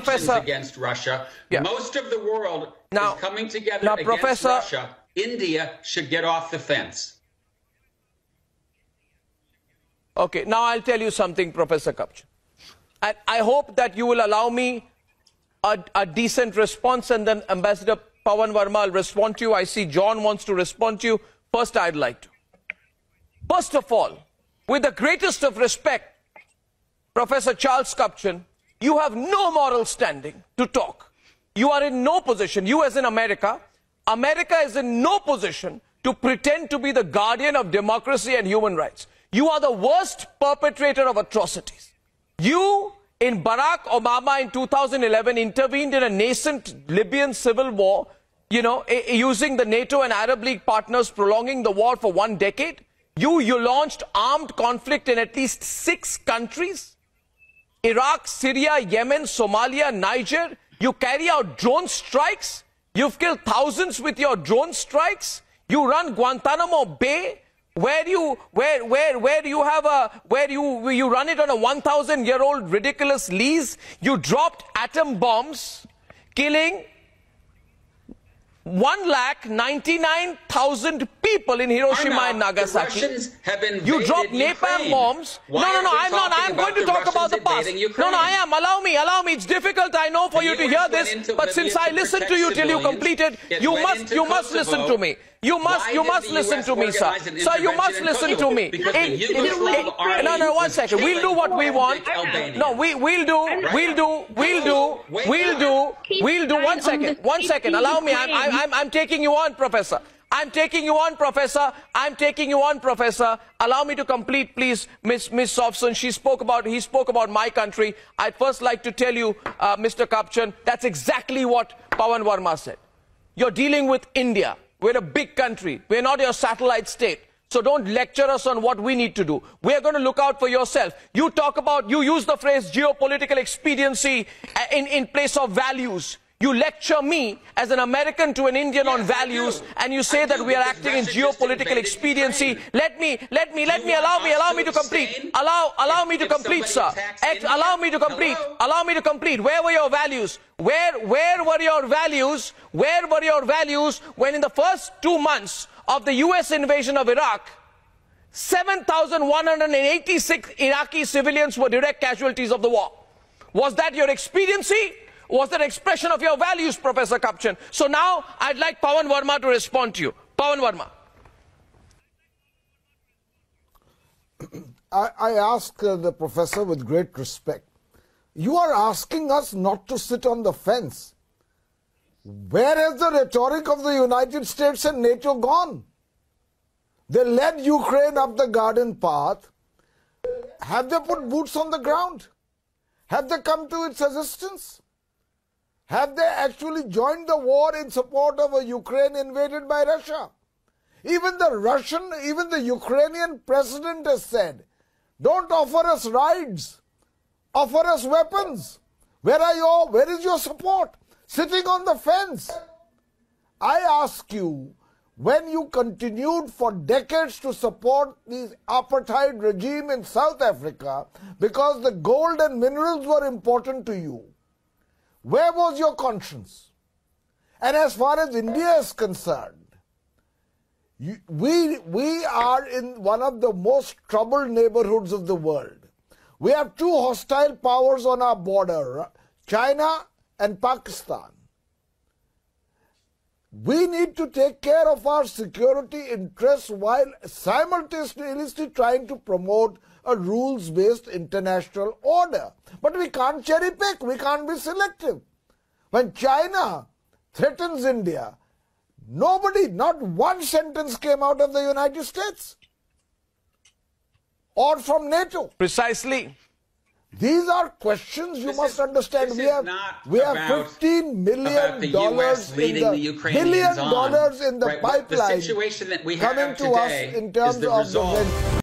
Professor, against Russia. Yeah. Most of the world Now, is coming together against Professor, Russia. India should get off the fence. Okay, now I'll tell you something, Professor Kapchan. And I hope that you will allow me a decent response, and then Ambassador Pawan Verma will respond to you. I see John wants to respond to you. First, I'd like to. First of all, with the greatest of respect, Professor Charles Kapchan, you have no moral standing to talk. You are in no position, you as in America is in no position to pretend to be the guardian of democracy and human rights. You are the worst perpetrator of atrocities. You, in Barack Obama in 2011, intervened in a nascent Libyan civil war, you know, using the NATO and Arab League partners, prolonging the war for 1 decade. You launched armed conflict in at least 6 countries. Iraq, Syria, Yemen, Somalia, Niger. You carry out drone strikes. You've killed thousands with your drone strikes. You run Guantanamo Bay, where you run it on a 1,000-year-old ridiculous lease. You dropped atom bombs, killing 1,99,000 people in Hiroshima and Nagasaki. You dropped napalm bombs. No, I'm going to talk about the past. No, I am. Allow me. It's difficult, I know, for you to hear this, but since I listened to you till you completed, you must listen to me. You must listen to me, sir. Sir, you must listen to me. No, 1 second. We'll do what we want. No, we'll do. 1 second. Allow me. I'm taking you on, Professor. I'm taking you on, Professor. Allow me to complete, please, Miss Sofson. He spoke about my country. I'd first like to tell you, Mr. Kapchan, that's exactly what Pawan Verma said. You're dealing with India. We're a big country. We're not your satellite state. So don't lecture us on what we need to do. We're going to look out for yourself. You use the phrase geopolitical expediency in place of values. You lecture me as an American to an Indian on values, and you say that we are acting in geopolitical expediency. Allow me to complete. Allow me to complete, sir. Allow me to complete. Where were your values? Where were your values? Where were your values when in the first 2 months of the US invasion of Iraq, 7,186 Iraqi civilians were direct casualties of the war? Was that your expediency? Was that expression of your values, Professor Kapchan? So now I'd like Pawan Verma to respond to you. Pawan Verma. I ask the professor with great respect. You are asking us not to sit on the fence. Where has the rhetoric of the United States and NATO gone? They led Ukraine up the garden path. Have they put boots on the ground? Have they come to its assistance? Have they actually joined the war in support of a Ukraine invaded by Russia? Even the Ukrainian president has said, don't offer us rides, offer us weapons. Where is your support? Sitting on the fence. I ask you, when you continued for decades to support the apartheid regime in South Africa because the gold and minerals were important to you, where was your conscience? And as far as India is concerned, we are in one of the most troubled neighborhoods of the world. We have 2 hostile powers on our border, China and Pakistan. We need to take care of our security interests while simultaneously trying to promote a rules-based international order. But we can't cherry pick, we can't be selective. When China threatens India, not one sentence came out of the United States or from NATO. Precisely. These are questions you must understand. We have $15 million in the pipeline the situation that we coming have to us today in terms of the